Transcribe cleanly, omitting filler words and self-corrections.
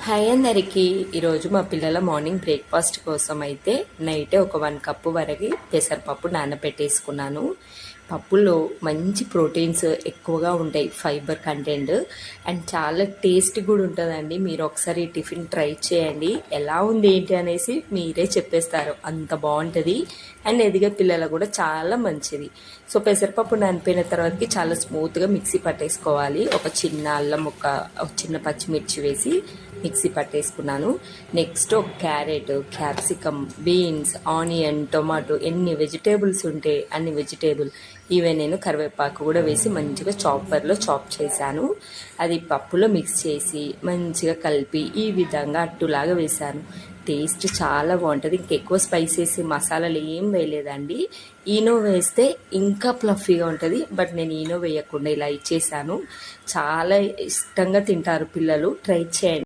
Hi అందరికీ. ఈరోజు మా పిల్లల మార్నింగ్ బ్రేక్ఫాస్ట్ కోసం అయితే నైటే ఒక 1 కప్పు వరకు పెసరపప్పు నానబెట్టేసుకున్నాను. పప్పులో మంచి ప్రోటీన్స్ ఎక్కువగా ఉంటాయి, ఫైబర్ కంటెంట్, అండ్ చాలా టేస్ట్ కూడా ఉంటుందండి. మీరు ఒకసారి టిఫిన్ ట్రై చేయండి, ఎలా ఉంది ఏంటి అనేసి మీరే చెప్పేస్తారు, అంత బాగుంటుంది. అండ్ ఎదిగే పిల్లలకు కూడా చాలా మంచిది. సో పెసరపప్పు నానిపోయిన తర్వాతకి చాలా స్మూత్గా మిక్సీ పట్టేసుకోవాలి. ఒక చిన్న అల్లం ముక్క, ఒక చిన్న పచ్చిమిర్చి వేసి మిక్సీ పట్టేసుకున్నాను. నెక్స్ట్ ఒక carrot, capsicum, beans, onion, tomato, ఎన్ని వెజిటేబుల్స్ ఉంటే అన్ని వెజిటేబుల్, ఈవెన్ నేను కరివేపాకు కూడా వేసి మంచిగా చాపర్లో చాప్ చేశాను. అది పప్పులో మిక్స్ చేసి మంచిగా కలిపి ఈ విధంగా అట్టులాగా వేశాను. టేస్ట్ చాలా బాగుంటుంది. ఇంకెక్కువ స్పైసెస్ మసాలాలు ఏం వేయలేదండి. ఈనో వేస్తే ఇంకా ఫ్లఫీగా ఉంటుంది, బట్ నేను ఈనో వేయకుండా ఇలా ఇచ్చేసాను. చాలా ఇష్టంగా తింటారు పిల్లలు. ట్రై చేయండి.